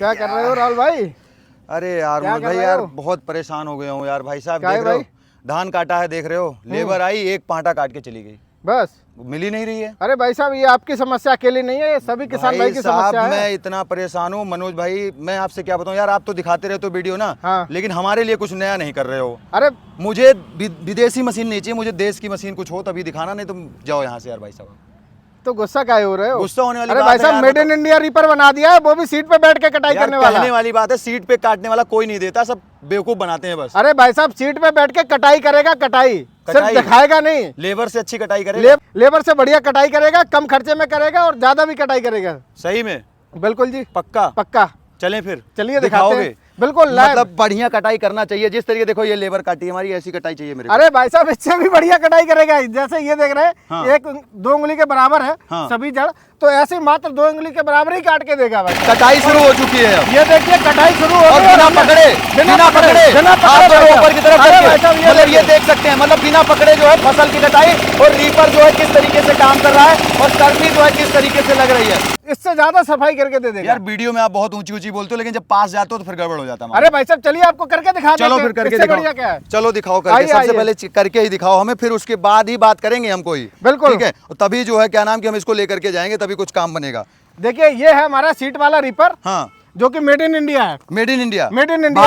क्या कर रहे हो राहुल भाई? अरे यार मनोज भाई यार बहुत परेशान हो गया हूँ यार। भाई साहब देख रहे हो, धान काटा है, देख रहे हो, लेबर आई एक पांटा काट के चली गई, बस मिल ही नहीं रही है। अरे भाई साहब, ये आपकी समस्या अकेली नहीं है, ये सभी किसान भाई की समस्या है। मैं इतना परेशान हूँ मनोज भाई, मैं आपसे क्या बताऊँ यार। आप तो दिखाते रहते हो वीडियो ना, हाँ। लेकिन हमारे लिए कुछ नया नहीं कर रहे हो। अरे मुझे विदेशी मशीन नहीं चाहिए, मुझे देश की मशीन कुछ हो तभी दिखाना, नहीं तो जाओ यहाँ से यार भाई साहब। तो गुस्सा काहे हो रहे हो? गुस्सा होने वाली अरे बात भाई है साहब, यार, मेड इन इंडिया रीपर बना दिया है, वो भी सीट पे बैठ के कटाई करने वाला। कहने वाली बात है, सीट पे काटने वाला कोई नहीं देता, सब बेवकूफ बनाते हैं बस। अरे भाई साहब, सीट पे बैठ के कटाई करेगा, कटाई सिर्फ दिखाएगा नहीं। लेबर से अच्छी कटाई करेगा, लेबर से बढ़िया कटाई करेगा, कम खर्चे में करेगा और ज्यादा भी कटाई करेगा। सही में? बिल्कुल जी, पक्का पक्का। चलें फिर, चलिए दिखाते हैं। बिल्कुल मतलब बढ़िया कटाई करना चाहिए, जिस तरीके देखो ये लेबर काटी हमारी, ऐसी कटाई चाहिए मेरे को। अरे भाई साहब, इससे भी बढ़िया कटाई करेगा। जैसे ये देख रहे हैं, हाँ। एक 2 उंगली के बराबर है, हाँ। सभी जड़, तो ऐसे मात्र 2 उंगली के बराबर ही काट के देगा भाई। कटाई शुरू हो चुकी है अब। ये देखिए, कटाई शुरू हो और गई। बिना पकड़े हाथ और ऊपर की तरफ करके, मतलब ये देख सकते हैं, मतलब बिना पकड़े जो है फसल की कटाई, और रीपर जो है किस तरीके से काम कर रहा है, और सर्फी जो है किस तरीके से लग रही है। इससे ज्यादा सफाई करके दे देगा यार वीडियो में आप बहुत ऊंची ऊंची बोलते हो, लेकिन जब पास जाते हो तो फिर गड़बड़ हो जाता है। अरे भाई साहब, चलिए आपको करके दिखा चलो फिर करके दिखाओ। क्या है? चलो दिखाओ करके, सबसे पहले करके ही दिखाओ हमें, फिर उसके बाद ही बात करेंगे हम कोई। बिल्कुल ठीक है, तभी जो है क्या नाम कि हम इसको लेकर के जाएंगे, तभी कुछ काम बनेगा। देखिए, ये है हमारा सीट वाला रीपर, हाँ, जो कि मेड इन इंडिया है। Made in India, made in India,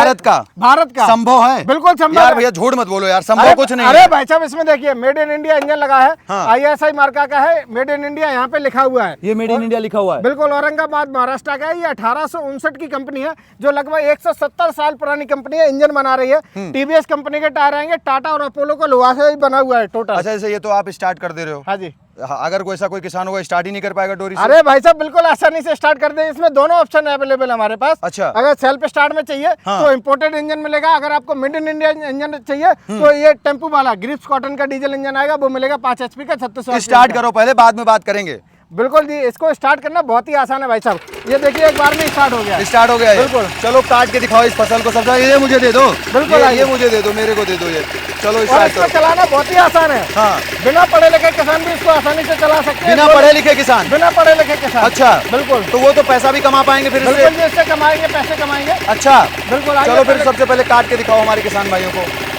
Bharat का संभव है। बिल्कुल संभव यार है। भैया झूठ मत बोलो यार, संभव कुछ नहीं अरे है। भाई साहब, इसमें देखिए मेड इन इंडिया इंजन लगा है, हाँ। ISI मार्का का है, मेड इन इंडिया यहाँ पे लिखा हुआ है। ये मेड इन इंडिया लिखा हुआ है, बिल्कुल औरंगाबाद महाराष्ट्र का है। ये 1859 की कंपनी है, जो लगभग 170 साल पुरानी कंपनी है। इंजन बना रही है, TVS कंपनी के टायर आएंगे, टाटा और अपोलो को लोहा से ही बना हुआ है टोटल। अच्छा जैसे ये तो आप स्टार्ट कर दे रहे हो। हाँ जी। अगर कोई ऐसा कोई किसान होगा स्टार्ट ही नहीं कर पाएगा डोरी से? अरे भाई साहब, बिल्कुल आसानी से स्टार्ट कर दे। इसमें दोनों ऑप्शन अवेलेबल है हमारे पास। अच्छा। अगर सेल्फ स्टार्ट में चाहिए तो इंपोर्टेड इंजन मिलेगा। अगर आपको मेड इन इंडिया इंजन चाहिए तो ये टेम्पू वाला ग्रिप्स कॉटन का डीजल इंजन आएगा, वो मिलेगा 5 HP का 3600। स्टार्ट करो पहले, बाद में बात करेंगे। बिल्कुल जी, इसको स्टार्ट करना बहुत ही आसान है भाई साहब। ये देखिए, एक बार में स्टार्ट हो गया। स्टार्ट हो गया है। बिल्कुल। चलो काट के दिखाओ इस फसल को, सबसे ये मुझे दे दो। बिल्कुल, ये मुझे दे दो, मेरे को दे दो ये। चलो और स्टार्ट इसको करो। चलाना बहुत ही आसान है। हाँ, बिना पढ़े लिखे किसान भी इसको आसानी से चला सकते हैं। बिना पढ़े लिखे किसान? बिना पढ़े लिखे किसान। अच्छा, बिल्कुल। तो वो तो पैसा भी कमा पाएंगे फिर इससे? बिल्कुल जी, इससे कमाएंगे, पैसे कमाएंगे। अच्छा बिल्कुल। चलो फिर सबसे पहले काट के दिखाओ हमारे किसान भाइयों को।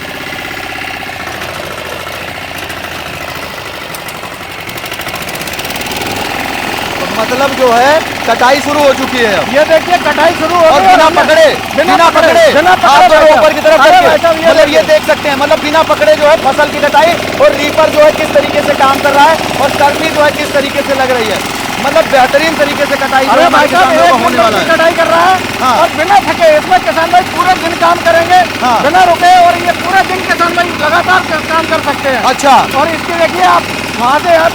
मतलब जो है कटाई शुरू हो चुकी है अब। ये देखिए, कटाई शुरू हो और गई। बिना पकड़े हाथ और ऊपर की तरफ करके, मतलब ये देख सकते हैं, मतलब बिना पकड़े जो है फसल की कटाई, और रीपर जो है किस तरीके से काम कर रहा है, और सर्फी जो है किस तरीके से लग रही है। मतलब बेहतरीन तरीके से कटाई होने वाला है। कटाई कर रहा है। हाँ। और बिना थके इसमें किसान भाई पूरे दिन काम करेंगे। हाँ। बिना रुके, और ये पूरे दिन किसान भाई लगातार काम कर सकते हैं। अच्छा, और इसके देखिए, आप वहाँ से यहाँ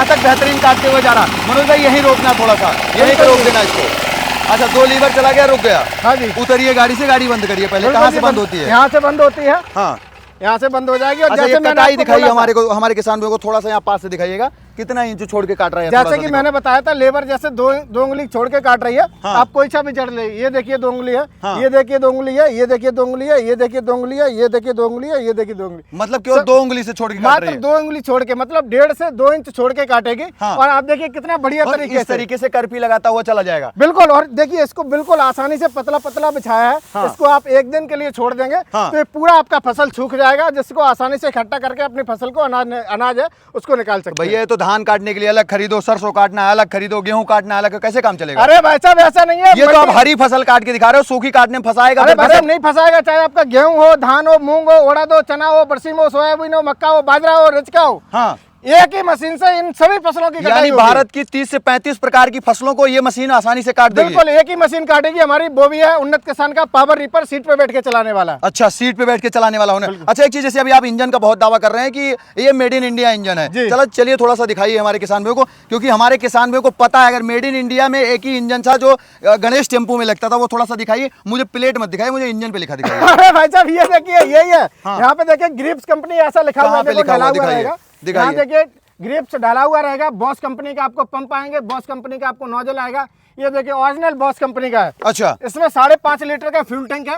तक बेहतरीन काटते हुए जा रहा। मनोज भाई यहीं रोकना, थोड़ा सा यहीं पे रोक देना इसको। अच्छा, 2 लीवर चला गया, रुक गया। हाँ जी। उतरिए गाड़ी से, गाड़ी बंद करिए पहले। कहाँ से बंद होती है? यहाँ से बंद होती है। हाँ, यहाँ से बंद हो जाएगी। और अच्छा, जैसे ये मैंने कटाई आपको दिखाइए बोला था, हमारे किसान भाइयों को, थोड़ा सा यहाँ पास से दिखाइएगा, कितना इंच छोड़ के काट रहा है। जैसे कि मैंने बताया था, लेबर जैसे दो उंगली छोड़ के काट रही है। हाँ। आप कोई सा भी जड़ ले, ये देखिए 2 उंगली है। हाँ। ये देखिए 2 उंगली है। ये देखिए 2 उंगली है। ये देखिए 2 उंगली है। ये देखिए 2 उंगली है। ये देखिए 2 उंगली। मतलब केवल 2 उंगली से छोड़ के काट रही मात्र है? 2 उंगली छोड़ के, मतलब 1.5 से 2 इंच छोड़ के काटेगी। हाँ। और आप देखिए कितना बढ़िया और तरीके इस तरीके से करपी लगाता हुआ चला जाएगा। बिल्कुल। और देखिए, इसको बिल्कुल आसानी से पतला पतला बिछाया है। हाँ। इसको आप 1 दिन के लिए छोड़ देंगे। हाँ। तो ये पूरा आपका फसल सूख जाएगा, जिसको आसानी से इकट्ठा करके अपनी फसल को अनाज है उसको निकाल सकते हैं। भैया ये तो धान काटने के लिए अलग खरीदो, सरसों काटना अलग खरीदो, गेहूं काटना अलग, कैसे काम चलेगा? अरे भाई साहब, ऐसा नहीं है। ये तो आप हरी फसल काट के दिखा रहे हो, सूखी काटने में फंसाएगा। अरे भाई साहब, नहीं फंसाएगा। चाहे आपका गेहूं हो, धान हो, मूंग हो, उड़द हो, चना हो, बरसीम हो, सोयाबीन हो, मक्का हो, बाजरा हो, रिचका हो, हाँ, एक ही मशीन से इन सभी फसलों की कटाई यानी होगी। भारत की 30 से 35 प्रकार की फसलों को ये मशीन आसानी से काट देगी। बिल्कुल, एक ही मशीन काटेगी। हमारी वो भी है उन्नत किसान का पावर रीपर, सीट पे बैठ के चलाने वाला। अच्छा, सीट पे बैठ के चलाने वाला होने। अच्छा, एक चीज, जैसे अभी आप इंजन का बहुत दावा कर रहे हैं कि ये मेड इन इंडिया इंजन है। चलो चलिए थोड़ा सा दिखाइए हमारे किसान भाइयों को, क्योंकि हमारे किसान भाइयों को पता है अगर मेड इन इंडिया में एक ही इंजन था जो गणेश टेम्पू में लगता था, वो थोड़ा सा दिखाइए। मुझे प्लेट मत दिखाइए, मुझे इंजन पे लिखा दिखाइए। अरे भाई साहब, ये देखिए, यही है। यहाँ पे देखिए ग्रिप्स कंपनी ऐसा लिखा हुआ है, यहाँ देखिए ग्रिप्स डाला हुआ रहेगा। बॉस कंपनी का आपको पंप आएंगे, बॉस कंपनी का आपको नोजल आएगा। ये देखिए ओरिजिनल बॉस कंपनी का है। अच्छा, इसमें 5.5 लीटर का फ्यूल टैंक है।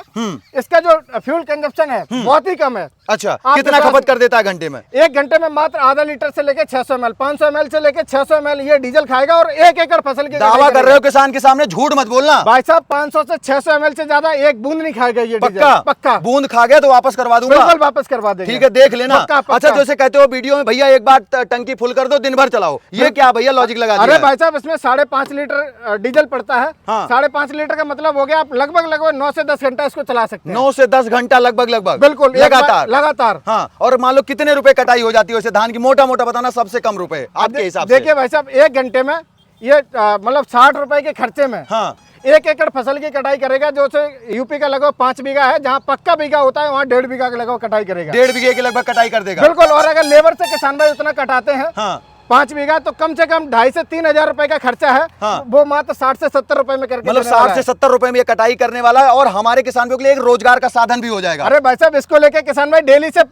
इसका जो फ्यूल कंजप्शन है बहुत ही कम है, अच्छा, कितना खपत कर देता है घंटे में? 1 घंटे में मात्र आधा लीटर से लेके 600 ml, 500 ml से लेके 600 ml ये डीजल खाएगा और 1 एकड़ फसल की दावा कर रहे हो किसान के सामने, झूठ मत बोलना भाई साहब। 500 से 600 ml से ज्यादा एक बूंद नहीं खाएगा ये डीजल। पक्का? पक्का बूंद खा गया तो वापस करवा दूंगा, बिल्कुल वापस करवा देंगे। ठीक है, देख लेना। पक्का, पक्का। अच्छा, जैसे कहते हो वीडियो में भैया एक बार टंकी फुल कर दो, दिन भर चलाओ, ये क्या भैया लॉजिक लगा दिया? अरे भाई साहब, इसमें 5.5 लीटर डीजल पड़ता है। हाँ। 5.5 लीटर का मतलब हो गया आप लगभग 9 से 10 घंटा इसको चला सकते हैं। 9 से 10 घंटा लगभग बिल्कुल लगातार। हाँ, और मान लो कितने रुपए कटाई हो जाती है वैसे धान की? मोटा मोटा बताना, सबसे कम रुपए आपके हिसाब से। देखिए भाई साहब, 1 घंटे में ये मतलब 60 रुपए के खर्चे में हाँ 1 एकड़ फसल की कटाई करेगा। जो से यूपी का लगभग 5 बीघा है, जहाँ पक्का बीघा होता है वहाँ 1.5 बीघा के लगभग कटाई करेगा। 1.5 बीघे के लगभग कटाई कर देगा, बिल्कुल। और अगर लेबर से किसान भाई उतना कटाते हैं हाँ 5 बीघा, तो कम से कम 2.5 से 3 हजार रुपए का खर्चा है। हाँ। वो मात्र 60 से 70 रुपए में करके मतलब 60 से 70 रुपए में ये कटाई करने वाला है, और हमारे किसानों के लिए एक रोजगार का साधन भी हो जाएगा। अरे भाई साहब, इसको लेके किसान भाई डेली से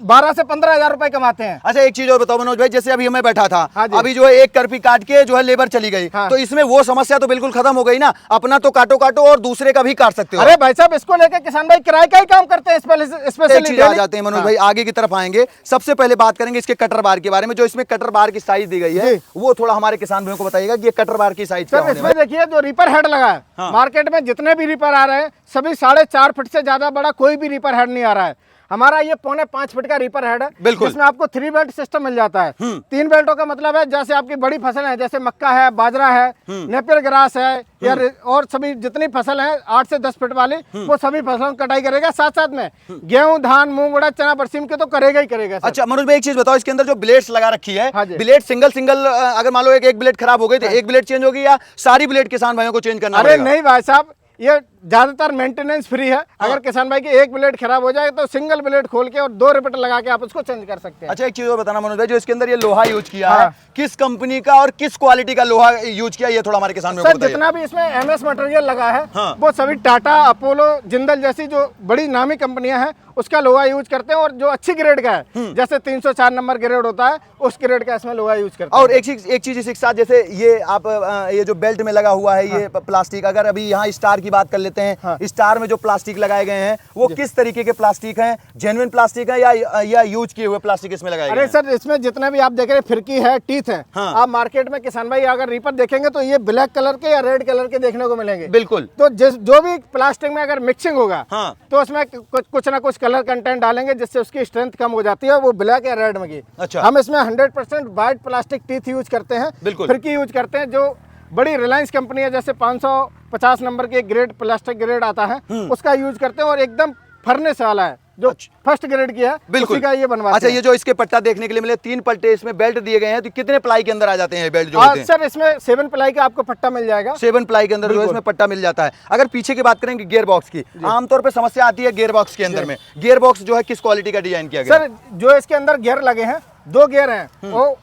12 से 15 हजार रुपए कमाते हैं। अच्छा, एक चीज और बताओ मनोज भाई, जैसे अभी मैं बैठा था, हाँ जी। अभी जो है एक करपी काट के जो है लेबर चली गई, हाँ। तो इसमें वो समस्या तो बिल्कुल खत्म हो गई ना, अपना तो काटो और दूसरे का भी काट सकते हो। अरे भाई साहब, इसको लेके किसान भाई किराए का ही काम करते हैं एक चीज आ जाते हैं मनोज भाई, आगे की तरफ आएंगे। सबसे पहले बात करेंगे इसके कटर बार के बारे में। जो इसमें कटर बार की साइज दी गई है, वो थोड़ा हमारे किसान भाइयों को बताइएगा कि ये कटर बार की साइज क्या सर, होने इसमें देखिए जो रिपर हेड लगा है, हाँ। मार्केट में जितने भी रिपर आ रहे हैं सभी 4.5 फीट से ज्यादा बड़ा कोई भी रिपर हेड नहीं आ रहा है। हमारा ये 4.25 फीट का रिपर हेड है, बिल्कुल। जिसमें आपको 3 बेल्ट सिस्टम मिल जाता है। 3 बेल्टों का मतलब है जैसे आपकी बड़ी फसल है, जैसे मक्का है, बाजरा है, नेपियर ग्रास है, या और सभी जितनी फसल है 8 से 10 फीट वाली, वो सभी फसलों की कटाई करेगा। साथ साथ में गेहूं, धान, मूंग, उड़द, चना, बरसीम के तो करेगा ही करेगा। अच्छा मनोज भाई, एक चीज बताओ, इसके अंदर जो ब्लेड्स लगा रखी है, हाँ जी। ब्लेड सिंगल अगर मान लो एक ब्लेड खराब हो गई तो एक ब्लेड चेंज होगी, या सारी ब्लेड किसान भाइयों को चेंज करना अरे पड़ेगा? नहीं भाई साहब, ये ज्यादातर मेंटेनेंस फ्री है। अगर किसान भाई की एक ब्लेड खराब हो जाए तो सिंगल ब्लेड खोल के और 2 रिपीटर लगा के आप उसको चेंज कर सकते हैं। अच्छा, एक चीज और बताना मनोज भाई, जो इसके अंदर ये लोहा यूज किया हाँ। है, किस कंपनी का और किस क्वालिटी का लोहा यूज किया, ये थोड़ा हमारे किसान भाइयों को सर, बताइए। जितना भी इसमें एमएस मटेरियल लगा है, हाँ। वो सभी टाटा, अपोलो, जिंदल जैसी जो बड़ी नामी कंपनियां हैं उसका लोहा यूज करते हैं, और जो अच्छी ग्रेड का है, जैसे 304 नंबर ग्रेड होता है, उस ग्रेड का इसमें लोहा यूज करते हैं। और एक चीज इसके साथ, जैसे ये आप ये जो बेल्ट में लगा हुआ है, ये प्लास्टिक, अगर अभी यहाँ स्टार की बात कर लेते हैं, हाँ। स्टार में जो प्लास्टिक लगाए गए हैं वो किस तरीके के प्लास्टिक हैं? जेन्युइन प्लास्टिक है या यूज किए हुए प्लास्टिक इसमें लगाए गए अरे हैं? सर, इसमें जितने भी आप देख रहे हैं फिरकी है, टीथ है, हाँ। आप मार्केट में किसान भाई अगर रीपर देखेंगे तो ये ब्लैक कलर के या रेड कलर के देखने को मिलेंगे। बिल्कुल। तो जो भी प्लास्टिक में अगर मिक्सिंग होगा, हाँ। तो उसमें कुछ ना कुछ कलर कंटेंट डालेंगे, जिससे उसकी स्ट्रेंथ कम हो जाती है, वो ब्लैक या रेड में की। अच्छा। हम इसमें 100% वाइट प्लास्टिक टीथ यूज करते हैं, बिल्कुल। फिरकी यूज करते हैं। जो बड़ी रिलायंस कंपनी है, जैसे 550 नंबर के ग्रेड प्लास्टिक ग्रेड आता है, उसका यूज करते हैं, और एकदम फर्नेस वाला है जो फर्स्ट ग्रेड की है, बिल्कुल। उसी का ये बनवाते अच्छा, हैं। ये जो इसके पट्टा देखने के लिए मिले, 3 पट्टे इसमें बेल्ट दिए गए हैं, तो कितने प्लाई के अंदर आ जाते हैं बेल्ट जो होते हैं? सर, इसमें 7 प्लाई का आपको पट्टा मिल जाएगा। 7 प्लाई के अंदर जो है इसमें पट्टा मिल जाता है। अगर पीछे की बात करेंगे गियर बॉक्स की, आमतौर पे समस्या आती है गियर बॉक्स के अंदर में। गियर बॉक्स जो है किस क्वालिटी का डिजाइन किया गया? सर, जो इसके अंदर गियर लगे हैं, 2 गियर हैं, वो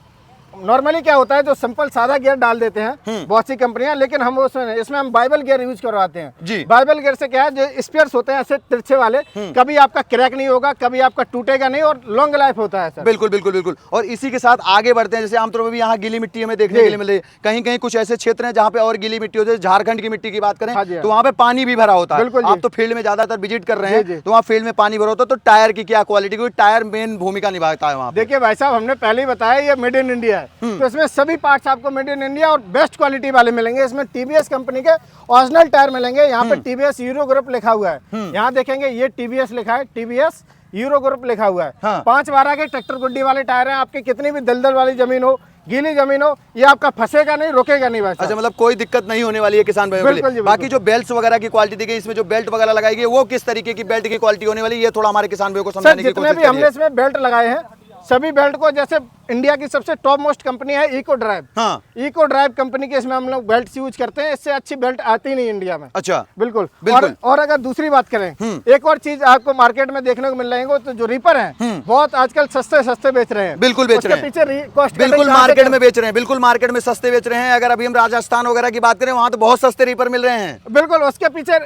नॉर्मली क्या होता है, जो सिंपल सादा गियर डाल देते हैं बहुत सी कंपनियां, लेकिन हम इसमें हम बाइबल गियर यूज करवाते हैं जी। बाइबल गियर से क्या है, जो स्पेयर्स होते हैं ऐसे तिरछे वाले, कभी आपका क्रैक नहीं होगा, कभी आपका टूटेगा नहीं, और लॉन्ग लाइफ होता है सर। बिल्कुल बिल्कुल बिल्कुल। और इसी के साथ आगे बढ़ते हैं, जैसे आमतौर पर भी यहाँ गीली मिट्टी हमें देखने के लिए मिले, कहीं कहीं कुछ ऐसे क्षेत्र हैं जहाँ पे और गीली मिट्टी होती है। झारखंड की मिट्टी की बात करें तो वहाँ पे पानी भी भरा होता है। बिल्कुल। आप तो फील्ड में ज्यादातर विजिट कर रहे हैं, तो वहाँ फील्ड में पानी भरा होता है, तो टायर की क्या क्वालिटी, क्योंकि टायर मेन भूमिका निभाता है वहाँ पे। देखिए भाई साहब, हमने पहले ही बताया ये मेड इन इंडिया है, तो इसमें सभी पार्ट्स आपको मेड इन इंडिया और बेस्ट क्वालिटी वाले मिलेंगे। इसमें टीवीएस कंपनी के ओरिजिनल टायर मिलेंगे। यहाँ पे टीवीएस यूरो ग्रुप लिखा हुआ है, यहाँ देखेंगे ये टीवीएस लिखा है, टीवीएस यूरो ग्रुप लिखा हुआ है। हाँ। 5/12 के ट्रैक्टर गुड्डी वाले टायर हैं। आपकी कितनी भी दलदल वाली जमीन हो, गीली जमीन हो, ये आपका फंसेगा नहीं, रुकेगा नहीं। अच्छा, मतलब कोई दिक्कत नहीं होने वाली है किसान भाइयों के लिए। बाकी जो बेल्ट वगैरह की क्वालिटी दी गई, इसमें जो बेल्ट वगैरह लगाई गई, वो किस तरीके की बेल्ट की क्वालिटी होने वाली है, ये थोड़ा हमारे किसान भाइयों को समझाने की कोशिश जितने भी हमने इसमें बेल्ट लगाए हैं, सभी बेल्ट को, जैसे इंडिया की सबसे टॉप मोस्ट कंपनी है इको ड्राइव, हाँ। इको ड्राइव कंपनी के इसमें हम लोग बेल्ट यूज करते हैं। इससे अच्छी बेल्ट आती नहीं इंडिया में। अच्छा, बिल्कुल। बिल्कुल। और अगर दूसरी बात करें, एक और चीज आपको मार्केट में देखने को मिल रही है, तो जो रीपर हैं बहुत आजकल सस्ते बेच रहे हैं। बिल्कुल बेच रहे हैं, पीछे कॉस्ट बिल्कुल मार्केट में बेच रहे हैं, बिल्कुल मार्केट में सस्ते बेच रहे हैं। अगर अभी हम राजस्थान वगैरह की बात करें, वहाँ तो बहुत सस्ते रीपर मिल रहे हैं। बिल्कुल। उसके पीछे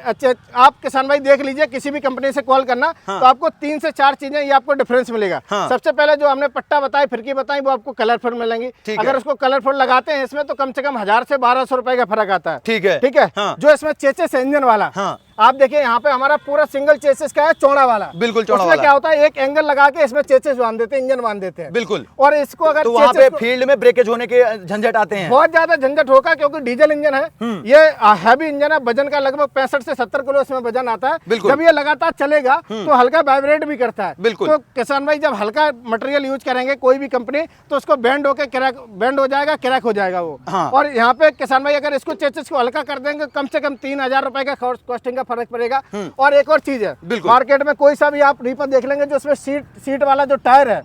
आप किसान भाई देख लीजिए, किसी भी कंपनी से कॉल करना, तो आपको 3 से 4 चीजें ये आपको डिफरेंस मिलेगा। सबसे पहले जो हमने पट्टा बताया, फिरकी बताई, वो आपको कलरफुल मिलेंगी। अगर उसको कलरफुल लगाते हैं इसमें, तो कम से कम 1000 से 1200 रुपए का फर्क आता है। ठीक है, ठीक है। हाँ। जो इसमें चेचिस इंजन वाला, आप देखिए यहाँ पे हमारा पूरा सिंगल चेसिस का है, चौड़ा वाला। बिल्कुल चौड़ा उसमें वाला। क्या होता है, एक एंगल लगा के इसमें चेसिस बांध देते हैं, इंजन बांध देते हैं। बिल्कुल। और इसको अगर तो वहाँ पे फील्ड में ब्रेकेज होने के झंझट आते हैं, बहुत ज्यादा झंझट होगा, क्योंकि डीजल इंजन है, ये हैवी इंजन है, वजन का लगभग 65 से 70 किलो इसमें वजन आता है। जब ये लगातार चलेगा तो हल्का वाइब्रेट भी करता है। बिल्कुल। तो किसान भाई जब हल्का मटेरियल यूज करेंगे कोई भी कंपनी, तो उसको बैंड होकर क्रैक, बैंड हो जाएगा, क्रैक हो जाएगा वो। हाँ। और यहाँ पे किसान भाई अगर इसको चेसिस को हल्का कर देंगे, कम से कम 3000 रुपए का कॉस्टिंग का फर्क पड़ेगा। और एक और चीज है, मार्केट में कोई सा भी आप रीपर देख लेंगे जो उसमें सीट वाला जो टायर है,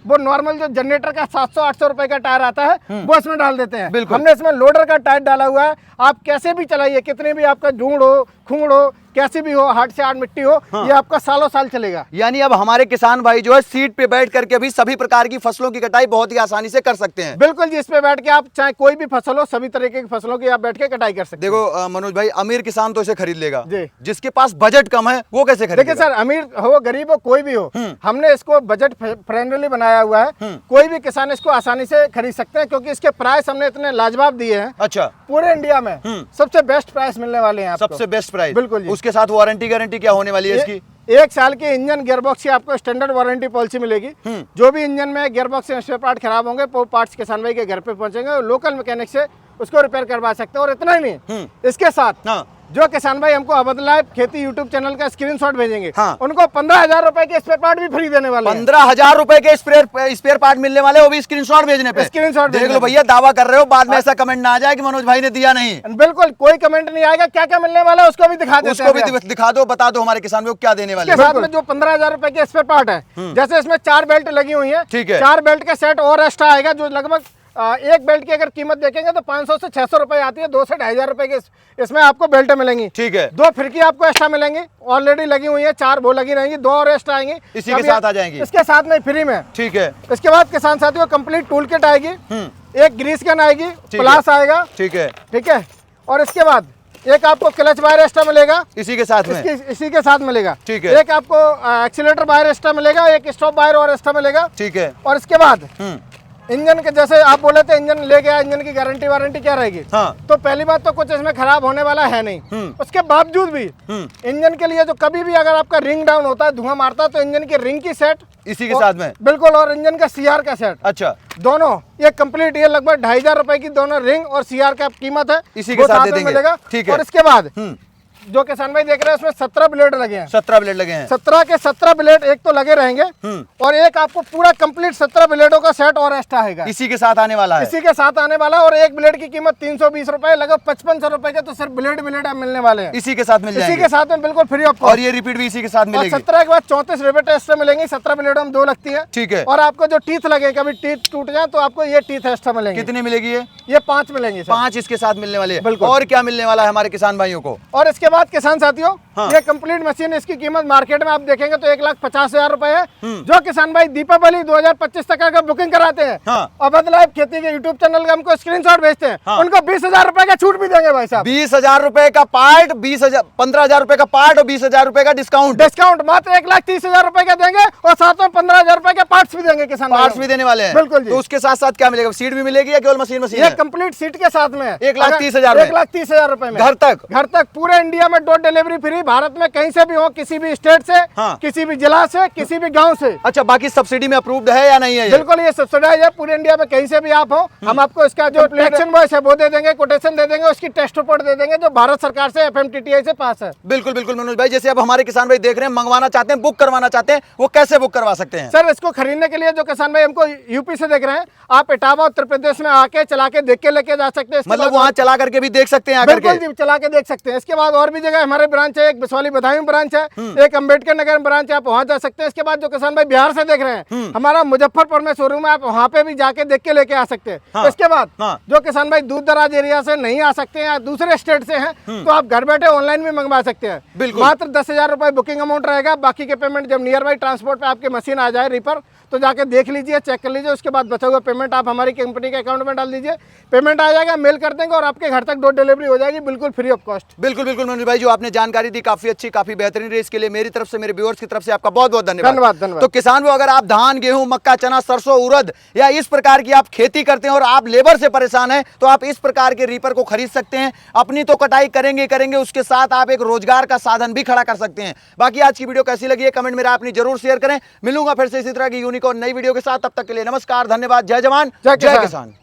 वो नॉर्मल जो जनरेटर का 700-800 रुपए का टायर आता है वो इसमें डाल देते हैं। हमने इसमें लोडर का टायर डाला हुआ है। आप कैसे भी चलाइए, कितने भी आपका ढूंढ हो, खूंड हो, कैसी भी हो, हाथ से हाथ मिट्टी हो, ये आपका सालों साल चलेगा। यानी अब हमारे किसान भाई जो है सीट पे बैठ करके भी सभी प्रकार की फसलों की कटाई बहुत ही आसानी से कर सकते हैं। बिल्कुल जी, इस पे बैठ के आप चाहे कोई भी फसल हो, सभी तरीके की फसलों की आप बैठ के कटाई कर सकते हैं। देखो मनोज भाई, अमीर किसान तो इसे खरीद लेगा जी। जिसके पास बजट कम है वो कैसे खरीदेगा? देखिए सर, अमीर हो गरीब हो कोई भी हो, हमने इसको बजट फ्रेंडली बनाया हुआ है। कोई भी किसान इसको आसानी से खरीद सकते हैं, क्योंकि इसके प्राइस हमने इतने लाजवाब दिए हैं। अच्छा। पूरे इंडिया में सबसे बेस्ट प्राइस मिलने वाले हैं आपको। सबसे बेस्ट प्राइस। बिल्कुल जी। उसके साथ वारंटी गारंटी क्या होने वाली है इसकी? 1 साल की इंजन गियरबॉक्स की आपको स्टैंडर्ड वारंटी पॉलिसी मिलेगी। जो भी इंजन में गियरबॉक्स से स्पेयर पार्ट खराब होंगे वो पार्ट्स किसान भाई के घर पे पहुंचेंगे, लोकल मैकेनिक से उसको रिपेयर करवा सकते हैं। और इतना ही नहीं, इसके साथ जो किसान भाई हमको अवध लाइव खेती यूट्यूब चैनल का स्क्रीनशॉट भेजेंगे, उनको 15,000 रुपए के स्पेयर पार्ट भी फ्री देने वाले हैं। 15,000 रुपए के स्पेयर पार्ट मिलने वाले, वो भी स्क्रीनशॉट भेजने पे। स्क्रीनशॉट देख लो भैया, दावा कर रहे हो, बाद में ऐसा कमेंट ना आ जाए कि मनोज भाई ने दिया नहीं। बिल्कुल कोई कमेंट नहीं आएगा। क्या क्या मिलने वाला है उसको भी दिखा देते हैं। उसको भी दिखा दो, बता दो हमारे किसान को क्या देने वाले हैं। साथ में जो 15,000 रुपए के स्पेयर पार्ट है, जैसे इसमें 4 बेल्ट लगी हुई है, ठीक है, 4 बेल्ट के सेट और एक्स्ट्रा आएगा, जो लगभग एक बेल्ट की अगर कीमत देखेंगे तो 500 से 600 रुपए आती है। 2 से 2,500 रुपए के इसमें आपको बेल्ट मिलेंगी। ठीक है। 2 फिरकी आपको एक्स्ट्रा मिलेंगी, ऑलरेडी लगी हुई है, 4 वो लगी रहेंगी, 2 और एक्स्ट्रा आएंगी, इसी के साथ आ जाएंगी। इसके साथ में फ्री में। ठीक है। इसके बाद किसान साथियों कंप्लीट टूल किट आएगी, एक ग्रीस गन आएगी, प्लास आएगा। ठीक है। ठीक है। और इसके बाद एक आपको क्लच वायर एक्स्ट्रा मिलेगा, इसी के साथ में। इसी के साथ मिलेगा। ठीक है। एक आपको एक्सीलेटर वायर एक्स्ट्रा मिलेगा, एक स्टॉप वायर और एक्स्ट्रा मिलेगा। ठीक है। और इसके बाद इंजन के, जैसे आप बोले थे इंजन ले गया, इंजन की गारंटी वारंटी क्या रहेगी? तो पहली बात तो कुछ इसमें खराब होने वाला है नहीं। उसके बावजूद भी इंजन के लिए जो कभी भी अगर आपका रिंग डाउन होता है, धुआं मारता है, तो इंजन की रिंग की सेट इसी के साथ में। बिल्कुल। और इंजन का सीआर का सेट। अच्छा। दोनों ये कंप्लीट, ये लगभग 2,500 रुपए की दोनों रिंग और सीआर का कीमत है, इसी के साथ दे देंगे। मिलेगा। ठीक है। और इसके बाद जो किसान भाई देख रहे हैं उसमें 17 ब्लेड लगे हैं। 17 ब्लेड लगे हैं। 17 के 17 ब्लेड एक तो लगे रहेंगे, और एक आपको पूरा कंप्लीट 17 ब्लेडों का सेट और एक्स्ट्रा आएगा, इसी के साथ आने वाला है। इसी के साथ आने वाला। और एक ब्लेड की कीमत 320 रुपए, लगभग 5500 रुपए के तो सिर्फ ब्लेड आप मिलने वाले हैं। इसी के साथ मिल जाएंगे। इसी के साथ में बिल्कुल फ्री ऑफ। और ये रिपीट भी इसी के साथ मिलेगी। 17 के बाद 34 रिवेट एक्स्ट्रा मिलेंगी। 17 ब्लेडों में 2 लगती है। ठीक है। और आपको जो टीथ लगे, कभी टीथ टूट जाए तो आपको ये टीथ एक्स्ट्रा मिलेंगे। कितनी मिलेगी ये 5 मिलेंगे। 5 इसके साथ मिलने वाले हैं। बिल्कुल। और क्या मिलने वाला है हमारे किसान भाइयों को? और इसके बाद किसान साथियों, ये कंप्लीट मशीन, इसकी कीमत मार्केट में आप देखेंगे तो 1,50,000 रुपए है। जो किसान भाई दीपावली 2025 तक का बुकिंग कराते हैं, अवध लाइव खेती के यूट्यूब चैनल का हमको स्क्रीनशॉट भेजते हैं, उनको 20,000 रुपए का छूट भी देंगे भाई साहब। 20,000 रुपए का पार्ट, 15,000 रुपए का पार्ट और 20,000 रुपए का डिस्काउंट मात्र 1,30,000 रुपए का देंगे, और साथ में 15,000 रुपए के पार्ट्स भी देंगे किसान। पार्ट्स भी देने वाले हैं। बिल्कुल जी। तो उसके साथ साथ क्या मिलेगा? सीट भी मिलेगी या केवल मशीन? ये कंप्लीट सीट के साथ में 1,30,000 1,30,000 रुपए में घर तक पूरे इंडिया में डोर डिलीवरी फ्री, भारत में कहीं से भी हो, किसी भी स्टेट से, किसी भी जिला से, किसी भी गांव से। अच्छा, बाकी सब्सिडी में अप्रूव्ड है या नहीं है? बिल्कुल, ये सब्सिडाइज है, पूरे इंडिया में कहीं से भी आप हो, हम आपको इसका जो इलेक्शन वॉइस है वो दे देंगे, कोटेशन दे देंगे, उसकी टेस्ट रिपोर्ट दे देंगे, जो भारत सरकार से FMTTI से पास है। बिल्कुल बिल्कुल मनोज भाई, जैसे अब हमारे किसान भाई देख रहे हैं, मंगवाना चाहते हैं, बुक करवाना चाहते हैं, वो कैसे बुक करवा सकते हैं? सर, इसको खरीदने के लिए जो किसान भाई हमको यूपी से देख रहे हैं, आप इटावा उत्तर प्रदेश में आके चला के देख के लेके जा सकते हैं। मतलब वहाँ चला करके भी देख सकते हैं? बिल्कुल जी, चला के देख सकते हैं। इसके बाद और भी जगह हमारे ब्रांच है, एक बिसौली बदायूं ब्रांच है, एक अम्बेडकर नगर ब्रांच है, आप वहाँ जा सकते हैं। इसके बाद जो किसान भाई बिहार से देख रहे हैं, हमारा मुजफ्फरपुर में शोरूम है, आप वहाँ पे भी जाके देख के लेके आ सकते हैं। इसके बाद जो किसान भाई दूर दराज एरिया से नहीं आ सकते हैं या दूसरे स्टेट से हैं, तो आप घर बैठे ऑनलाइन भी मंगवा सकते हैं। मात्र 10,000 रुपए बुकिंग अमाउंट रहेगा, बाकी के पेमेंट जब नियर बाई ट्रांसपोर्ट पे आपकी मशीन आ जाए रीपर, तो तो जाके देख लीजिए, चेक कर लीजिए, उसके बाद बचा हुआ पेमेंट आप हमारी कंपनी के अकाउंट में डाल दीजिए, पेमेंट आ जाएगा, मेल कर देंगे और आपके घर तक डोर डिलीवरी हो जाएगी बिल्कुल फ्री ऑफ कॉस्ट। बिल्कुल बिल्कुल मनोज भाई, जो आपने जानकारी दी काफी अच्छी, काफी बेहतरीन रही। इसके लिए मेरी तरफ से, मेरे व्यूअर्स की तरफ से आपका बहुत बहुत धन्यवाद। तो किसान भाई, अगर आप धान, गेहूं, मक्का, चना, सरसों, उड़द या इस प्रकार की आप खेती करते हैं और आप लेबर से परेशान हैं, तो आप इस प्रकार के रीपर को खरीद सकते हैं। अपनी तो कटाई करेंगे, उसके साथ आप एक रोजगार का साधन भी खड़ा कर सकते हैं। बाकी आज की वीडियो कैसी लगी है कमेंट में अपनी जरूर शेयर करें। मिलूंगा फिर से इसी तरह की यूनिक और नई वीडियो के साथ, तब तक के लिए नमस्कार, धन्यवाद, जय जवान, जय किसान।